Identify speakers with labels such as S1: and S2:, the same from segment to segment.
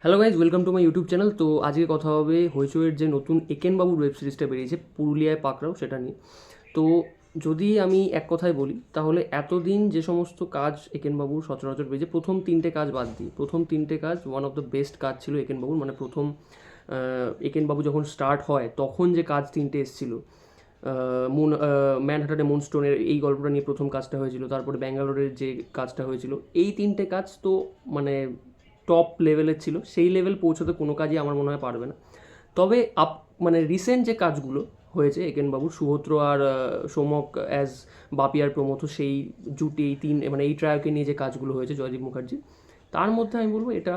S1: Hello guys, welcome to my YouTube channel. তো আজকে কথা হবে হইচইয়ের যে নতুন একেন বাবুর ওয়েব সিরিজটা বেরিয়েছে পুরুলিয়ায় পাকড়াও, সেটা নিয়ে। তো যদি আমি এক কথায় বলি তাহলে এতদিন যে সমস্ত কাজ একেনবাবুর সচরাচর বেরিয়েছে, প্রথম তিনটে কাজ বাদ দিই, প্রথম তিনটে কাজ ওয়ান অফ দ্য বেস্ট কাজ ছিল একেনবাবুর। মানে প্রথম একেনবাবু যখন স্টার্ট হয় তখন যে কাজ তিনটে এসেছিলো, মুন ম্যানহাটনে মুনস্টোনের এই গল্পটা নিয়ে প্রথম কাজটা হয়েছিল, তারপরে ব্যাঙ্গালোরের যে কাজটা হয়েছিল, এই তিনটে কাজ তো মানে টপ লেভেলের ছিল। সেই লেভেল পৌঁছতে কোনো কাজই আমার মনে হয় পারবে না। তবে মানে রিসেন্ট যে কাজগুলো হয়েছে একেনবাবুর, সুহদ্র আর সোমক অ্যাজ বাপি আর প্রমথ, সেই জুটি, এই তিন মানে এই ট্রায়োকে নিয়ে যে কাজগুলো হয়েছে জয়দীপ মুখার্জি, তার মধ্যে আমি বলবো এটা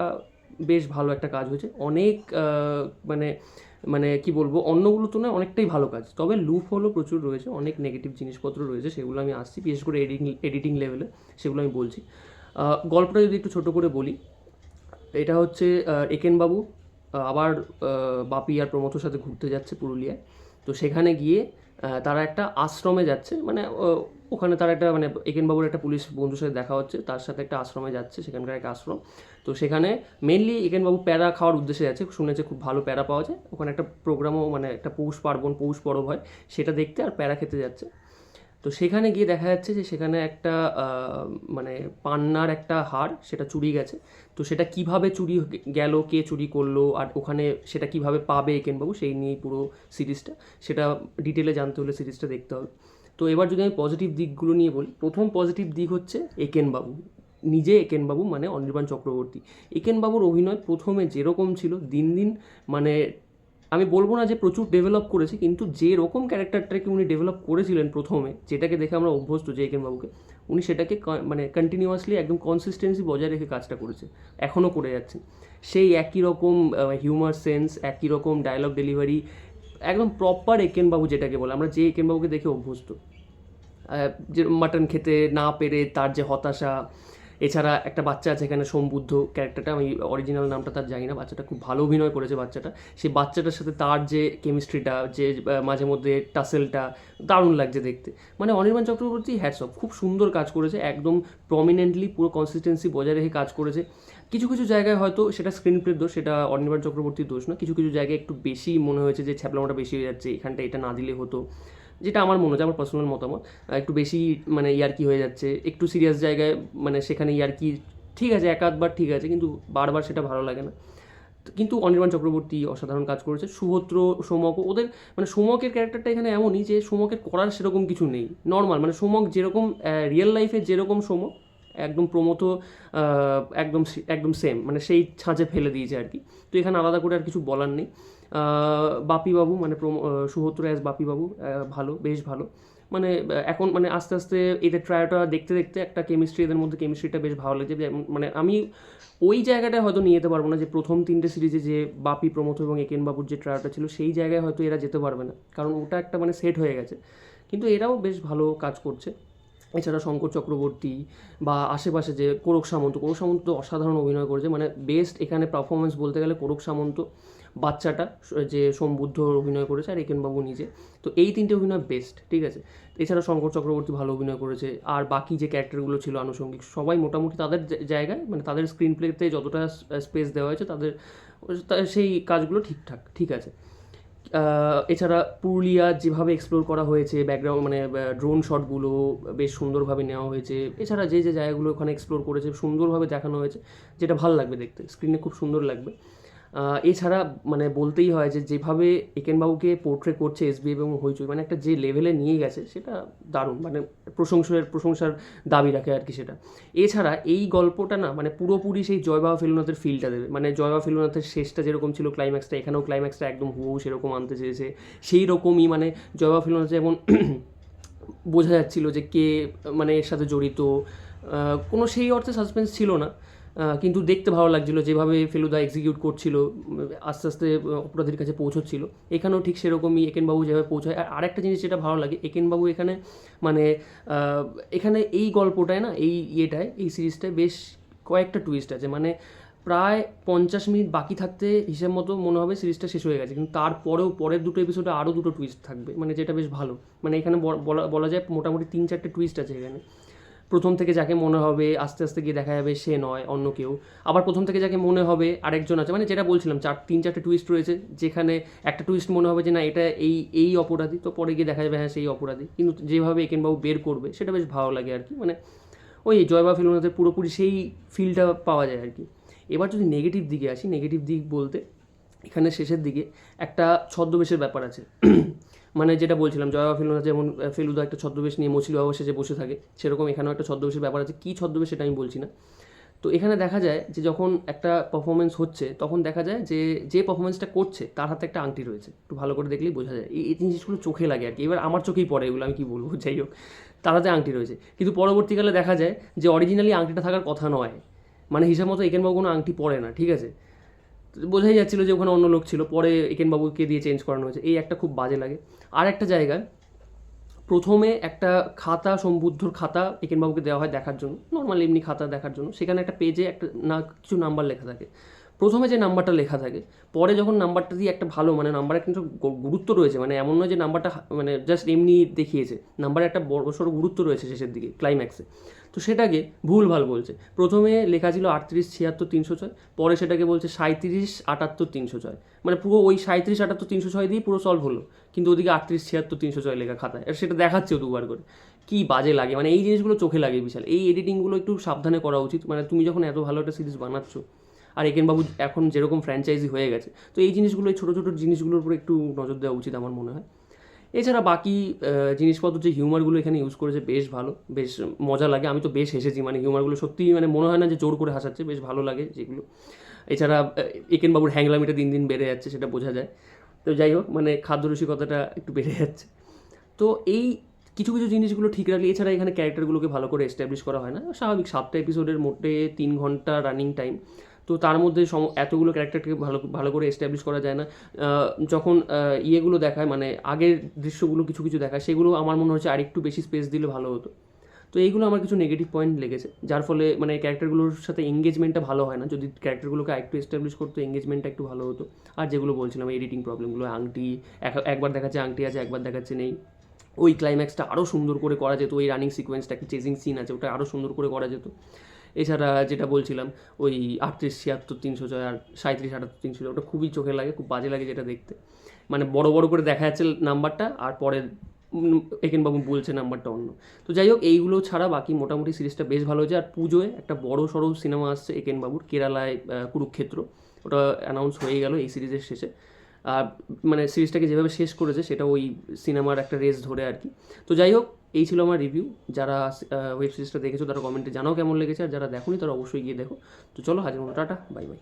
S1: বেশ ভালো একটা কাজ হয়েছে। অনেক মানে মানে কি বলবো, অন্যগুলোর তুলনায় অনেকটাই ভালো কাজ। তবে লুপ হলো প্রচুর রয়েছে, অনেক নেগেটিভ জিনিসপত্র রয়েছে, সেগুলো আমি আসছি, বিশেষ করে এডিটিং লেভেলে, সেগুলো আমি বলছি। গল্পটা যদি একটু ছোটো করে বলি, এটা হচ্ছে একেনবাবু আবার বাপি আর প্রমথর সাথে ঘুরতে যাচ্ছে পুরুলিয়ায়। তো সেখানে গিয়ে তারা একটা আশ্রমে যাচ্ছে, মানে ওখানে তারা একটা মানে একেনবাবুর একটা পুলিশ বন্ধুর সাথে দেখা হচ্ছে, তার সাথে একটা আশ্রমে যাচ্ছে, সেখানকার একটা আশ্রম। তো সেখানে মেনলি একেনবাবু প্যারা খাওয়ার উদ্দেশ্যে যাচ্ছে, শুনেছে খুব ভালো প্যারা পাওয়া যায় ওখানে, একটা প্রোগ্রামও মানে একটা পৌষ পরব হয়, সেটা দেখতে আর প্যারা খেতে যাচ্ছে। তো সেখানে গিয়ে দেখা যাচ্ছে যে সেখানে একটা মানে পান্নার একটা হার, সেটা চুরি গেছে। তো সেটা কিভাবে চুরি গেল, কে চুরি করলো, আর ওখানে সেটা কিভাবে পাবে একেনবাবু, সেই নিয়েই পুরো সিরিজটা। সেটা ডিটেলে জানতে হলে সিরিজটা দেখতে হবে। তো এবার যদি আমি পজিটিভ দিকগুলো নিয়ে বলি, প্রথম পজিটিভ দিক হচ্ছে একেনবাবু নিজে, একেনবাবু মানে অনির্বাণ চক্রবর্তী। একেনবাবুর অভিনয় প্রথমে যেরকম ছিল, দিন দিন মানে আমি বলবো না যে প্রচুর ডেভেলপ করেছে, কিন্তু যে রকম ক্যারেক্টারটাকে উনি ডেভেলপ করেছিলেন প্রথমে, যেটাকে দেখে আমরা অভ্যস্ত যে একেনবাবুকে, উনি সেটাকে মানে কন্টিনিউয়াসলি একদম কনসিস্টেন্সি বজায় রেখে কাজটা করেছে, এখনও করে যাচ্ছেন। সেই একই রকম হিউমার সেন্স, একই রকম ডায়লগ ডেলিভারি, একদম প্রপার একেনবাবু যেটাকে বলে, আমরা যে একেনবাবুকে দেখে অভ্যস্ত। যে মাটন খেতে না পেরে তার যে হতাশা। এছাড়া একটা বাচ্চা আছে এখানে, সোমবুদ্ধ ক্যারেক্টারটা, আমি অরিজিনাল নামটা তার জানি না, বাচ্চাটা খুব ভালো অভিনয় করেছে বাচ্চাটা। সেই বাচ্চাটার সাথে তার যে কেমিস্ট্রিটা, যে মাঝে মধ্যে টাসেলটা, দারুণ লাগছে দেখতে। মানে অনির্বাণ চক্রবর্তী হ্যাটস অফ, খুব সুন্দর কাজ করেছে, একদম প্রমিনেন্টলি পুরো কনসিস্টেন্সি বজায় রেখে কাজ করেছে। কিছু কিছু জায়গায় হয়তো সেটা স্ক্রিন প্লের দোষ, সেটা অনির্বাণ চক্রবর্তীর দোষ না, কিছু কিছু জায়গায় একটু বেশি মনে হয়েছে যে ছ্যাপলামোটা বেশি হয়ে যাচ্ছে, এখানটা এটা না দিলে হতো, যেটা আমার মনে হচ্ছে, আমার পার্সোনাল মতামত। একটু বেশি মানে ইয়ার্কি হয়ে যাচ্ছে, একটু সিরিয়াস জায়গায় মানে সেখানে ইয়ার্কি ঠিক আছে, এক আধবার ঠিক আছে, কিন্তু বারবার সেটা ভালো লাগে না। কিন্তু অনির্বাণ চক্রবর্তী অসাধারণ কাজ করেছে, সুভদ্র, সোমক, ওদের মানে সোমকের ক্যারেক্টারটা এখানে এমনই যে সোমকের করার সেরকম কিছু নেই, নর্মাল, মানে সোমক যেরকম রিয়েল লাইফে যেরকম সোমক, একদম প্রমথ একদম একদম সেম, মানে সেই ছাঁচে ফেলে দিয়েছে আর কি। তো এখানে আলাদা করে আর কিছু বলার নেই। বাপিবাবু মানে সুহূত্র অ্যাজ বাপিবাবু ভালো, বেশ ভালো। মানে এখন মানে আস্তে আস্তে এদের ট্রায়োটা দেখতে দেখতে একটা কেমিস্ট্রি, এদের মধ্যে কেমিস্ট্রিটা বেশ ভালো লাগছে। মানে আমি ওই জায়গাটায় হয়তো নিয়ে যেতে পারবো না যে প্রথম তিনটে সিরিজে যে বাপি, প্রমথ এবং একেনবাবুর যে ট্রায়োটা ছিল, সেই জায়গায় হয়তো এরা যেতে পারবে না, কারণ ওটা একটা মানে সেট হয়ে গেছে। কিন্তু এরাও বেশ ভালো কাজ করছে। এছাড়া শঙ্কর চক্রবর্তী বা আশেপাশে যে কোরক সামন্ত তো অসাধারণ অভিনয় করেছে, মানে বেস্ট এখানে পারফরমেন্স বলতে গেলে কোরক সামন্ত, বাচ্চাটা যে সোমবুদ্ধ অভিনয় করেছে, আর একেনবাবু নিজে। তো এই তিনটে অভিনয় বেস্ট, ঠিক আছে। এছাড়া শঙ্কর চক্রবর্তী ভালো অভিনয় করেছে, আর বাকি যে ক্যারেক্টারগুলো ছিল আনুষঙ্গিক, সবাই মোটামুটি তাদের জায়গায়, মানে তাদের স্ক্রিন প্লেতে যতটা স্পেস দেওয়া হয়েছে তাদের, সেই কাজগুলো ঠিকঠাক, ঠিক আছে। এছাড়া পুরুলিয়া যেভাবে এক্সপ্লোর করা হয়েছে, ব্যাকগ্রাউন্ড মানে ড্রোন শটগুলো বেশ সুন্দরভাবে নেওয়া হয়েছে। এছাড়া যে যে জায়গাগুলো ওখানে এক্সপ্লোর করেছে সুন্দরভাবে দেখানো হয়েছে, যেটা ভালো লাগবে দেখতে, স্ক্রিনে খুব সুন্দর লাগবে। এছাড়া মানে বলতেই হয় যে যেভাবে একেনবাবুকে পোর্ট্রে করছে এসবি এবং হইচই, মানে একটা যে লেভেলে নিয়ে গেছে সেটা দারুণ, মানে প্রশংসার দাবি রাখে আর কি সেটা। এছাড়া এই গল্পটা না মানে পুরোপুরি সেই জয়বাবা ফেলুনাথের ফিলটা দেবে, মানে জয়বাবা ফেলুনাথের শেষটা যেরকম ছিল ক্লাইম্যাক্সটা, এখানেও ক্লাইম্যাক্সটা একদম হুবহু সেরকম আনতে চেয়েছে। সেই রকমই মানে জয়বাবা ফেলুনাথ যেমন বোঝা যাচ্ছিল যে কে মানে এর সাথে জড়িত, কোনো সেই অর্থে সাসপেন্স ছিল না, কিন্তু দেখতে ভালো লাগছিলো যেভাবে ফেলুদা এক্সিকিউট করছিল, আস্তে আস্তে অপরাধীর কাছে পৌঁছচ্ছিল। এখানেও ঠিক সেরকমই একেনবাবু যেভাবে পৌঁছায়। আর আরেকটা জিনিস যেটা ভালো লাগে, একেনবাবু এখানে মানে এখানে এই গল্পটায় না, এই সিরিজটায় বেশ কয়েকটা টুইস্ট আছে, মানে প্রায় 50 মিনিট বাকি থাকতে হিসেব মতো মনে হবে সিরিজটা শেষ হয়ে গেছে, কিন্তু তারপরেও পরের দুটো এপিসোডে আরও দুটো টুইস্ট থাকবে, মানে যেটা বেশ ভালো। মানে এখানে বলা যায় মোটামুটি 3-4টে টুইস্ট আছে এখানে। প্রথম থেকে যাকে মনে হবে আস্তে আস্তে গিয়ে দেখা যাবে সে নয়, অন্য কেউ। আবার প্রথম থেকে যাকে মনে হবে আরেকজন আছে, মানে যেটা বলছিলাম 3-4টে টুইস্ট রয়েছে, যেখানে একটা টুইস্ট মনে হবে যে না এটা এই অপরাধী, তো পরে গিয়ে দেখা যাবে হ্যাঁ সেই অপরাধী। কিন্তু যেভাবে একেনবাবু বের করবে সেটা বেশ ভালো লাগে আর কি, মানে ওই জয়বাবা ফিল্মতে পুরোপুরি সেই ফিলটা পাওয়া যায় আর কি। এবার যদি নেগেটিভ দিকে আসি, নেগেটিভ দিক বলতে এখানে শেষের দিকে একটা ছদ্মবেশের ব্যাপার আছে। মানে যেটা বলছিলাম জয়বাবা ফেলুদা যেমন ফেলুদা একটা ছদ্মবেশ নিয়ে মছলি বাবা সেজে বসে থাকে, সেরকম এখানেও একটা ছদ্মবেশের ব্যাপার আছে। কী ছদ্মবেশ সেটা আমি বলছি না। তো এখানে দেখা যায় যে যখন একটা পারফরমেন্স হচ্ছে তখন দেখা যায় যে পারফরমেন্সটা করছে তার হাতে একটা আংটি রয়েছে, একটু ভালো করে দেখলেই বোঝা যায়। এই জিনিসগুলো চোখে লাগে আর কি। এবার আমার চোখেই পড়ে এগুলো, আমি কী বলবো, যাই হোক তার হাতে আংটি রয়েছে। কিন্তু পরবর্তীকালে দেখা যায় যে অরিজিনালি আংটিটা থাকার কথা নয়, মানে হিসাব মতো একেনবাবু কোনো আংটি পরে না, ঠিক আছে। বোঝাই যাচ্ছিলো যে ওখানে অন্য লোক ছিল, পরে একেনবাবুকে দিয়ে চেঞ্জ করানো হয়েছে, এই একটা খুব বাজে লাগে। আর একটা জায়গায় প্রথমে একটা খাতা, সম্বুদ্ধর খাতা একেনবাবুকে দেওয়া হয় দেখার জন্য, নর্মাল এমনি খাতা দেখার জন্য। সেখানে একটা পেজে একটা না কিছু নাম্বার লেখা থাকে। প্রথমে যে নাম্বারটা লেখা থাকে, পরে যখন নাম্বারটা দিয়ে একটা ভালো, মানে নাম্বারের কিন্তু গুরুত্ব রয়েছে, মানে এমন নয় যে নাম্বারটা মানে জাস্ট এমনি দেখিয়েছে, নাম্বারে একটা বড় সড়ো গুরুত্ব রয়েছে শেষের দিকে ক্লাইম্যাক্সে। তো সেটাকে ভুলভাল বলছে। প্রথমে লেখা ছিল 38 76 306, পরে সেটাকে বলছে 37 78 306। মানে পুরো ওই 37 78 306 দিয়ে পুরো সলভ হলো, কিন্তু ওদিকে 38 76 306 লেখা খাতায়, আর সেটা দেখাচ্ছেও দুবার করে। কী বাজে লাগে, মানে এই জিনিসগুলো চোখে লাগে বিশাল। এই এডিটিংগুলো একটু সাবধানে করা উচিত, মানে তুমি যখন এত ভালো একটা সিরিজ বানাচ্ছ, আর একেনবাবু এখন যেরকম ফ্র্যাঞ্চাইজি হয়ে গেছে, তো এই জিনিসগুলো, এই ছোটো ছোটো জিনিসগুলোর উপর একটু নজর দেওয়া উচিত আমার মনে হয়। এছাড়া বাকি জিনিসপত্র যে হিউমারগুলো এখানে ইউজ করেছে বেশ ভালো, বেশ মজা লাগে। আমি তো বেশ হেসেছি, মানে হিউমারগুলো সত্যিই মানে মনে হয় না যে জোর করে হাসাচ্ছে, বেশ ভালো লাগে যেগুলো। এছাড়া একেনবাবুর হ্যাংলামিটা দিন দিন বেড়ে যাচ্ছে, সেটা বোঝা যায়। তো যাই হোক, মানে খাদ্য রসিকতাটা একটু বেড়ে যাচ্ছে। তো এই কিছু কিছু জিনিসগুলো ঠিক রাখলে, এছাড়া এখানে ক্যারেক্টারগুলোকে ভালো করে এস্টাবলিশ করা হয় না। স্বাভাবিক 7টা এপিসোডের মধ্যে 3 ঘন্টা রানিং টাইম, তো তার মধ্যে এতগুলো ক্যারেক্টারকে ভালো ভালো করে এস্টাবলিশ করা যায় না। যখন ইয়েগুলো দেখায়, মানে আগের দৃশ্যগুলো কিছু কিছু দেখায়, সেগুলো আমার মনে হচ্ছে আরেকটু বেশি স্পেস দিলে ভালো হতো। তো এইগুলো আমার কিছু নেগেটিভ পয়েন্ট লেগেছে, যার ফলে মানে ক্যারেক্টারগুলোর সাথে এঙ্গেজমেন্টটা ভালো হয় না। যদি ক্যারেক্টারগুলোকে আরেকটু এস্টাবলিশ করতো, এঙ্গেজমেন্টটা একটু ভালো হতো। আর যেগুলো বলছিলাম এডিটিং প্রবলেমগুলো, আংটি একবার দেখাচ্ছে আংটি আছে, একবার দেখাচ্ছে নেই। ওই ক্লাইম্যাক্সটা আরও সুন্দর করে করা যেত, ওই রানিং সিকোয়েন্সটা, একটা চেজিং সিন আছে, ওটা আরও সুন্দর করে করা যেত। এছাড়া যেটা বলছিলাম ওই 38 76 306 আর 37 78 306, ওটা খুবই চোখে লাগে, খুব বাজে লাগে যেটা দেখতে। মানে বড় বড় করে দেখা যাচ্ছে নাম্বারটা, আর পরে একেনবাবু বলছে নাম্বারটা অন্য। তো যাই হোক, এইগুলো ছাড়া বাকি মোটামুটি সিরিজটা বেশ ভালো হয়েছে। আর পুজোয় একটা বড় সড়ো সিনেমা আসছে একেনবাবুর, কেরালায় কুরুক্ষেত্র, ওটা অ্যানাউন্স হয়ে গেল এই সিরিজের শেষে। আর মানে সিরিজটাকে যেভাবে শেষ করেছে সেটা ওই সিনেমার একটা রেস ধরে আর কি। তো যাই হোক, এই ছিল আমার রিভিউ। যারা ওয়েব সিরিজটা দেখেছো তারা কমেন্টে জানাও কেমন লেগেছে, আর যারা দেখোনি তারা অবশ্যই গিয়ে দেখো। তো চলো, আজকের মতো টাটা, বাই বাই।